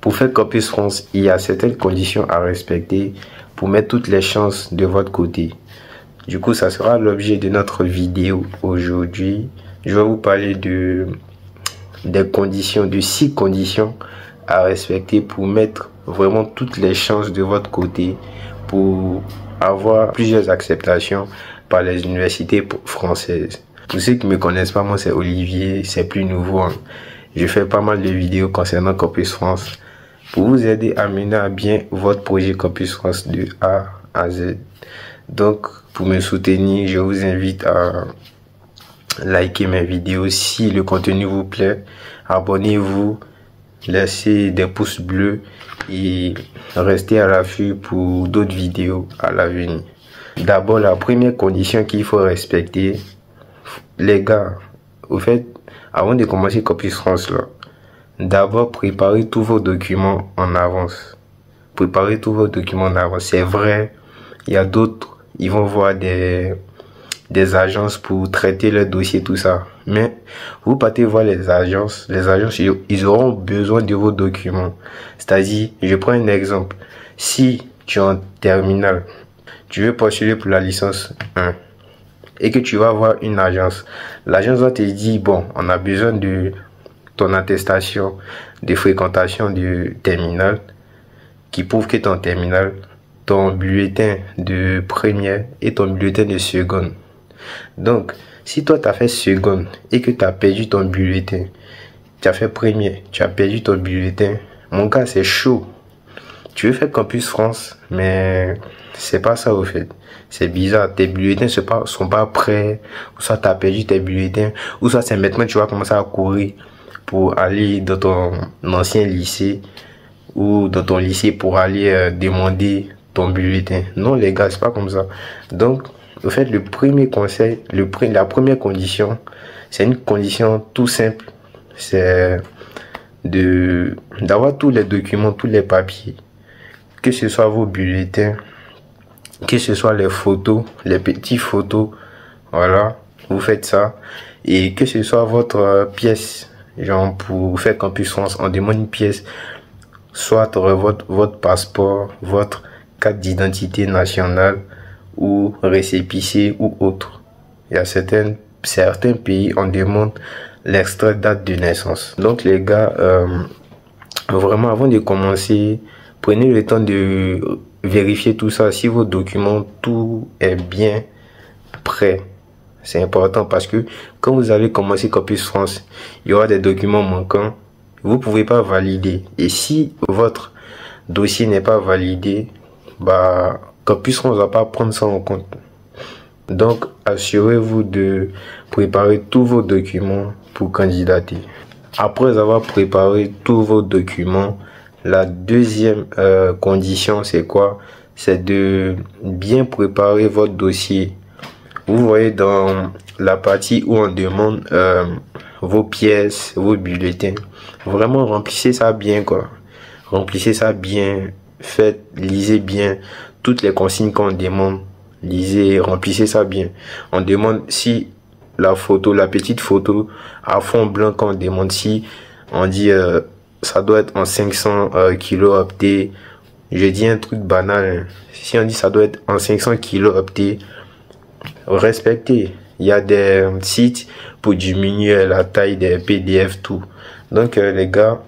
Pour faire Campus France, il y a certaines conditions à respecter pour mettre toutes les chances de votre côté. Du coup, ça sera l'objet de notre vidéo aujourd'hui. Je vais vous parler des conditions, de 6 conditions à respecter pour mettre vraiment toutes les chances de votre côté pour avoir plusieurs acceptations par les universités françaises. Pour ceux qui ne me connaissent pas, moi c'est Olivier, c'est plus nouveau. Je fais pas mal de vidéos concernant Campus France pour vous aider à mener à bien votre projet Campus France de A à Z. Donc, pour me soutenir, je vous invite à liker mes vidéos si le contenu vous plaît. Abonnez-vous, laissez des pouces bleus et restez à l'affût pour d'autres vidéos à l'avenir. D'abord, la première condition qu'il faut respecter, les gars, au fait, avant de commencer Campus France là, d'abord préparez tous vos documents en avance. Préparez tous vos documents en avance. C'est vrai, il y a d'autres, ils vont voir des agences pour traiter leur dossier, tout ça. Mais vous partez voir les agences, ils auront besoin de vos documents. C'est-à-dire, je prends un exemple. Si tu es en terminale, tu veux postuler pour la licence 1 et que tu vas voir une agence, l'agence va te dire, bon, on a besoin de ton attestation de fréquentation de terminale qui prouve que tu es en terminale, ton bulletin de première et ton bulletin de seconde. Donc, si toi tu as fait seconde et que tu as perdu ton bulletin, tu as fait premier, tu as perdu ton bulletin, mon gars, c'est chaud. Tu veux faire Campus France, mais c'est pas ça au fait. C'est bizarre, tes bulletins sont pas prêts, ou soit tu as perdu tes bulletins, ou soit c'est maintenant que tu vas commencer à courir pour aller dans ton ancien lycée ou dans ton lycée pour aller demander ton bulletin. Non les gars, c'est pas comme ça. Donc, au fait, le premier conseil, la première condition, c'est une condition tout simple, c'est d'avoir tous les documents, tous les papiers, que ce soit vos bulletins, que ce soit les photos, les petites photos, voilà, vous faites ça, et que ce soit votre pièce, genre pour faire Campus France, on demande une pièce, soit votre passeport, votre carte d'identité nationale, ou récépissé ou autre. Il y a certains pays, on demande l'extrait date de naissance. Donc les gars, vraiment avant de commencer, prenez le temps de vérifier tout ça. Si vos documents, tout est bien prêt. C'est important parce que quand vous allez commencer Campus France, il y aura des documents manquants. Vous ne pouvez pas valider. Et si votre dossier n'est pas validé, bah Campus France ne va pas prendre ça en compte. Donc, assurez-vous de préparer tous vos documents pour candidater. Après avoir préparé tous vos documents, la deuxième condition, c'est quoi? C'est de bien préparer votre dossier. Vous voyez dans la partie où on demande vos pièces, vos bulletins. Vraiment, remplissez ça bien, quoi. Remplissez ça bien. Lisez bien toutes les consignes qu'on demande. Lisez, remplissez ça bien. On demande si la photo, la petite photo à fond blanc qu'on demande, si on dit ça doit être en 500 kilo opté. Je dis un truc banal. Si on dit ça doit être en 500 kilo opté, respectez. Il y a des sites pour diminuer la taille des PDF, tout. Donc les gars,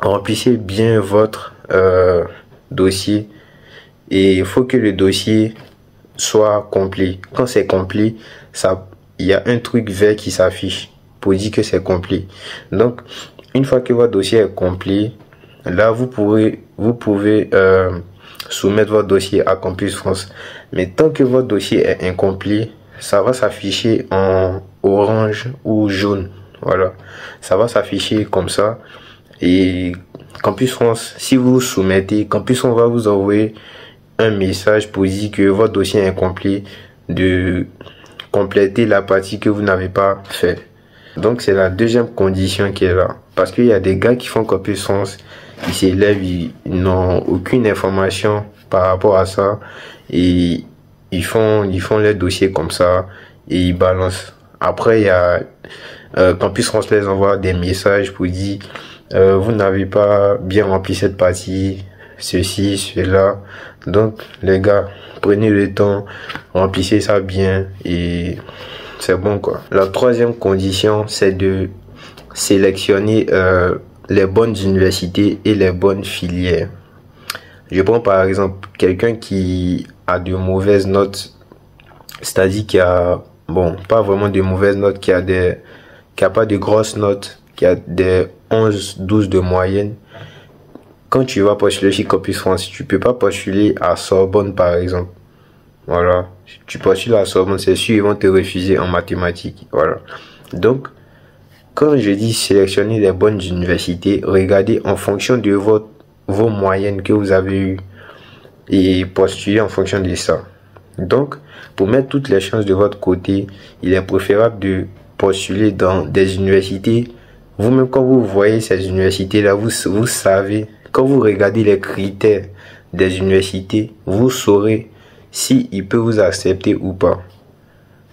remplissez bien votre dossier et il faut que le dossier soit complet. Quand c'est complet, il y a un truc vert qui s'affiche pour dire que c'est complet. Donc, une fois que votre dossier est complet, là vous pouvez soumettre votre dossier à Campus France. Mais tant que votre dossier est incomplet, ça va s'afficher en orange ou jaune. Voilà, ça va s'afficher comme ça. Et Campus France, si vous soumettez, Campus France va vous envoyer un message pour dire que votre dossier est incomplet, de compléter la partie que vous n'avez pas fait. Donc c'est la deuxième condition qui est là. Parce qu'il y a des gars qui font Campus France, ils s'élèvent, ils n'ont aucune information par rapport à ça. Et ils font les dossiers comme ça et ils balancent. Après, il y a Campus France les envoie des messages pour dire vous n'avez pas bien rempli cette partie, ceci, cela. Donc, les gars, prenez le temps, remplissez ça bien et c'est bon quoi. La troisième condition, c'est de sélectionner les bonnes universités et les bonnes filières. Je prends par exemple quelqu'un qui a de mauvaises notes, c'est-à-dire qui a, bon, pas vraiment de mauvaises notes, qui a pas de grosses notes, qui a des 11, 12 de moyenne. Quand tu vas postuler chez Campus France, tu peux pas postuler à Sorbonne par exemple. Voilà. Tu postules à Sorbonne, c'est sûr, ils vont te refuser en mathématiques. Voilà. Donc, quand je dis sélectionner les bonnes universités, regardez en fonction de vos moyennes que vous avez eues et postuler en fonction de ça. Donc, pour mettre toutes les chances de votre côté, il est préférable de postuler dans des universités. Vous-même, quand vous voyez ces universités-là, vous savez, quand vous regardez les critères des universités, vous saurez si il peut vous accepter ou pas.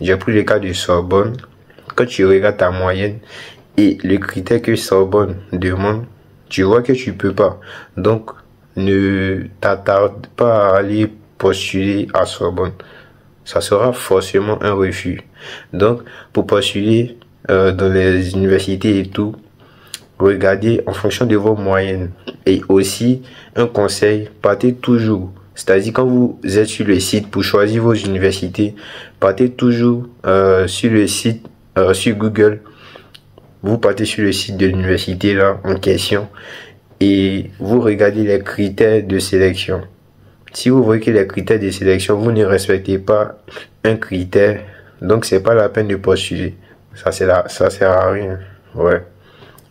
J'ai pris le cas de Sorbonne. Quand tu regardes ta moyenne et le critère que Sorbonne demande, tu vois que tu peux pas. Donc, ne t'attarde pas à aller postuler à Sorbonne. Ça sera forcément un refus. Donc, pour postuler dans les universités et tout, regardez en fonction de vos moyennes. Et aussi, un conseil, partez toujours. C'est-à-dire, quand vous êtes sur le site pour choisir vos universités, partez toujours sur le site, sur Google. Vous partez sur le site de l'université là en question et vous regardez les critères de sélection. Si vous voyez que les critères de sélection, vous ne respectez pas un critère, donc c'est pas la peine de postuler. Ça sert à rien. Ouais.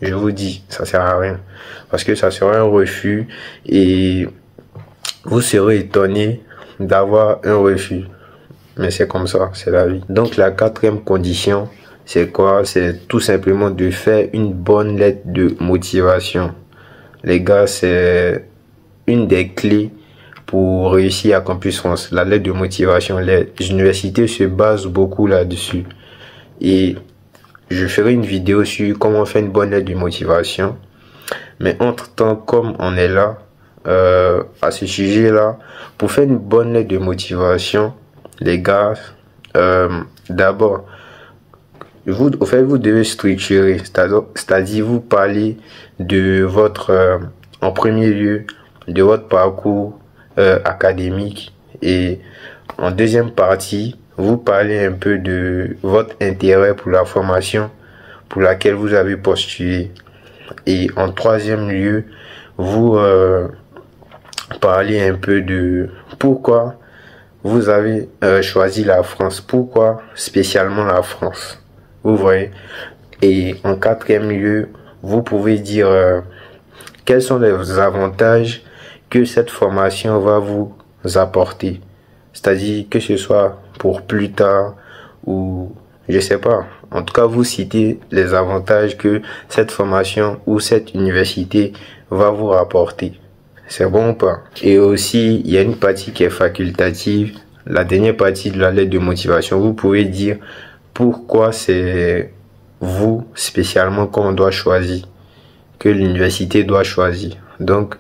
Je vous dis, ça sert à rien. Parce que ça sera un refus et vous serez étonné d'avoir un refus. Mais c'est comme ça, c'est la vie. Donc la quatrième condition, c'est quoi? C'est tout simplement de faire une bonne lettre de motivation. Les gars, c'est une des clés pour réussir à Campus France. La lettre de motivation, les universités se basent beaucoup là-dessus. Et je ferai une vidéo sur comment faire une bonne lettre de motivation. Mais entre-temps, comme on est là, à ce sujet-là, pour faire une bonne lettre de motivation, les gars, d'abord, vous devez structurer, c'est-à-dire vous parler de votre, en premier lieu, de votre parcours académique et en deuxième partie, vous parlez un peu de votre intérêt pour la formation pour laquelle vous avez postulé et en troisième lieu, vous parlez un peu de pourquoi vous avez choisi la France, pourquoi spécialement la France. Vous voyez. Et en quatrième lieu, vous pouvez dire quels sont les avantages que cette formation va vous apporter. C'est-à-dire que ce soit pour plus tard ou je sais pas. En tout cas, vous citez les avantages que cette formation ou cette université va vous rapporter. C'est bon ou pas? Et aussi, il y a une partie qui est facultative. La dernière partie de la lettre de motivation, vous pouvez dire pourquoi c'est vous spécialement qu'on doit choisir, que l'université doit choisir. Donc,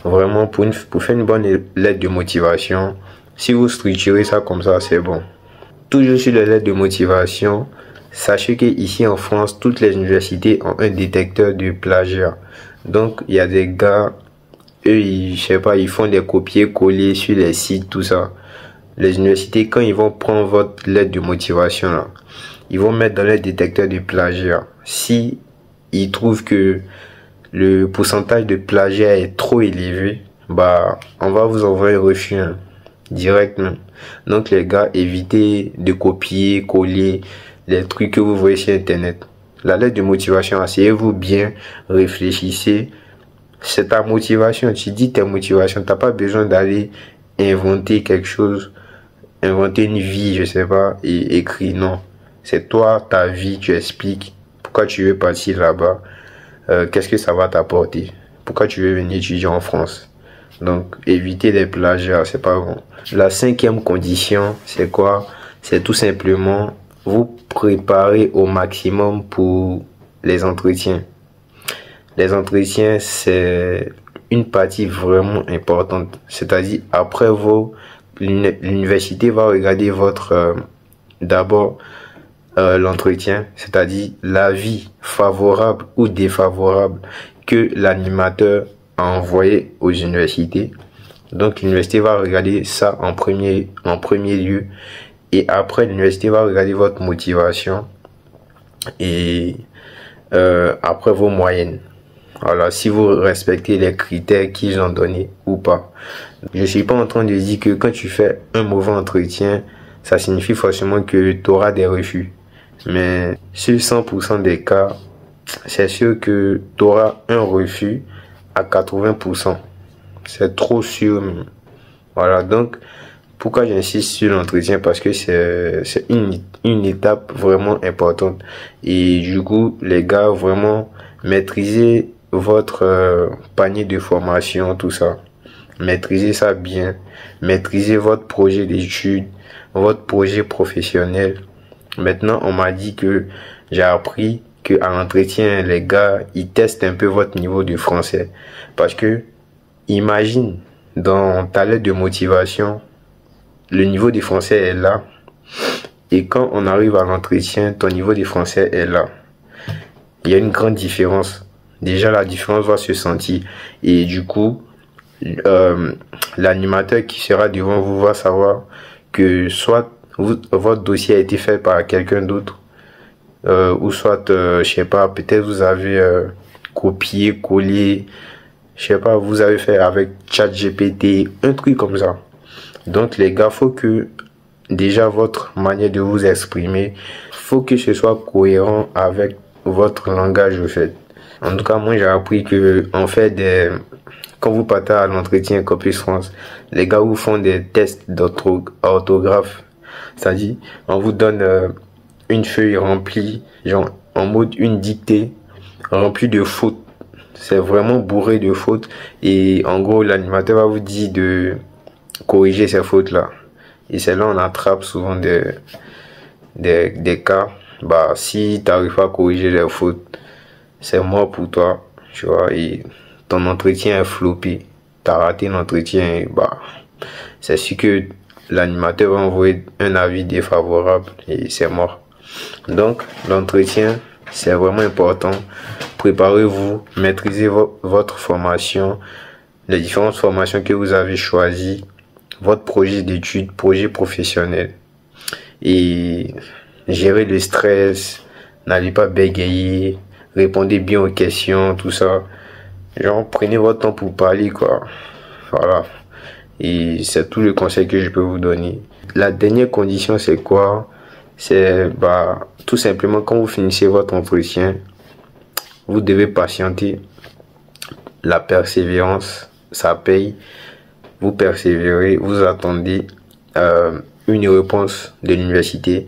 vraiment, pour faire une bonne lettre de motivation, si vous structurez ça comme ça, c'est bon. Toujours sur les lettres de motivation, sachez que ici en France, toutes les universités ont un détecteur de plagiat. Donc, il y a des gars, eux, je sais pas, ils font des copier-coller sur les sites, tout ça. Les universités, quand ils vont prendre votre lettre de motivation, là, ils vont mettre dans le détecteur de plagiat. Si ils trouvent que le pourcentage de plagiat est trop élevé, bah, on va vous envoyer un refus directement. Donc, les gars, évitez de copier, coller les trucs que vous voyez sur Internet. La lettre de motivation, asseyez-vous bien, réfléchissez. C'est ta motivation. Tu dis ta motivation. T'as pas besoin d'aller inventer quelque chose, inventer une vie, je sais pas, et écrire. Non. C'est toi, ta vie, tu expliques pourquoi tu veux partir là-bas, qu'est-ce que ça va t'apporter, pourquoi tu veux venir étudier en France. Donc, éviter les plagiats, c'est pas bon. La cinquième condition, c'est quoi? C'est tout simplement vous préparer au maximum pour les entretiens. les entretiens, c'est une partie vraiment importante. C'est-à-dire, après l'université va regarder d'abord l'entretien, c'est-à-dire l'avis favorable ou défavorable que l'animateur a envoyé aux universités. Donc l'université va regarder ça en premier lieu, et après l'université va regarder votre motivation et après vos moyennes. Voilà, si vous respectez les critères qu'ils ont donnés ou pas. Je suis pas en train de dire que quand tu fais un mauvais entretien, ça signifie forcément que tu auras des refus. Mais sur 100% des cas, c'est sûr que tu auras un refus à 80%. C'est trop sûr. Voilà, donc pourquoi j'insiste sur l'entretien? Parce que c'est une étape vraiment importante. Et du coup, les gars, vraiment maîtrisez votre panier de formation, tout ça. Maîtrisez ça bien. Maîtrisez votre projet d'études, votre projet professionnel. Maintenant, on m'a dit que j'ai appris que à l'entretien, les gars, ils testent un peu votre niveau de français. Parce que, imagine, dans ta lettre de motivation, le niveau de français est là. Et quand on arrive à l'entretien, ton niveau de français est là. Il y a une grande différence. Déjà, la différence va se sentir. Et du coup, l'animateur qui sera devant vous va savoir que soit votre dossier a été fait par quelqu'un d'autre, ou soit, je sais pas, peut-être vous avez copié, collé, je sais pas, vous avez fait avec ChatGPT, un truc comme ça. Donc les gars, faut que déjà votre manière de vous exprimer, faut que ce soit cohérent avec votre langage au fait. En tout cas, moi j'ai appris que en fait quand vous partez à l'entretien Campus France, les gars vous font des tests d'orthographe. C'est-à-dire, on vous donne une feuille remplie, genre en mode une dictée, remplie de fautes. C'est vraiment bourré de fautes. Et en gros, l'animateur va vous dire de corriger ces fautes-là. Et c'est là on attrape souvent des cas. Bah, si tu n'arrives pas à corriger les fautes, c'est mort pour toi, tu vois, et ton entretien est floppé. Tu as raté l'entretien, bah, c'est sûr que l'animateur va envoyer un avis défavorable et c'est mort. Donc, l'entretien, c'est vraiment important. Préparez-vous, maîtrisez votre formation, les différentes formations que vous avez choisies, votre projet d'études, projet professionnel. Et gérez le stress, n'allez pas bégayer, répondez bien aux questions, tout ça. Genre, prenez votre temps pour parler, quoi. Voilà. Et c'est tout le conseil que je peux vous donner. La dernière condition, c'est quoi? C'est, bah, tout simplement, quand vous finissez votre entretien, vous devez patienter. La persévérance, ça paye. Vous persévérez, vous attendez une réponse de l'université.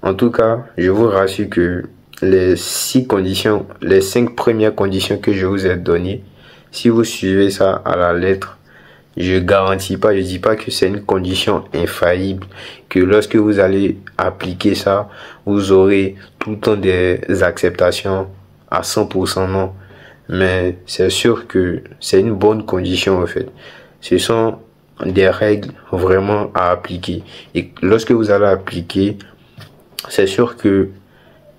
En tout cas, je vous rassure que les 5 premières conditions que je vous ai données, si vous suivez ça à la lettre, je garantis pas, je dis pas que c'est une condition infaillible, que lorsque vous allez appliquer ça, vous aurez tout le temps des acceptations à 100%, non. Mais c'est sûr que c'est une bonne condition en fait. Ce sont des règles vraiment à appliquer. Et lorsque vous allez appliquer, c'est sûr que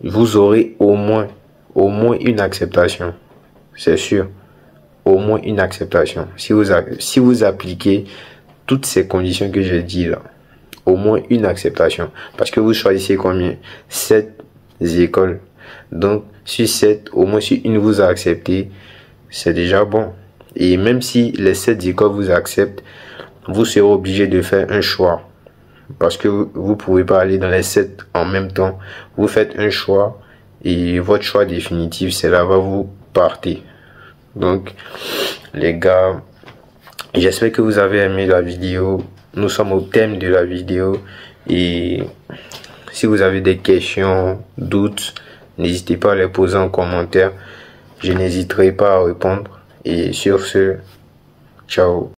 vous aurez au moins une acceptation. C'est sûr. Au moins une acceptation. Si vous appliquez toutes ces conditions que j'ai dit là, au moins une acceptation. Parce que vous choisissez combien? 7 écoles. Donc, sur 7, au moins si une vous a accepté, c'est déjà bon. Et même si les 7 écoles vous acceptent, vous serez obligé de faire un choix. Parce que vous pouvez pas aller dans les 7 en même temps. Vous faites un choix et votre choix définitif, c'est là-bas vous partez. Donc, les gars, j'espère que vous avez aimé la vidéo. Nous sommes au thème de la vidéo. Et si vous avez des questions, doutes, n'hésitez pas à les poser en commentaire. Je n'hésiterai pas à répondre. Et sur ce, ciao.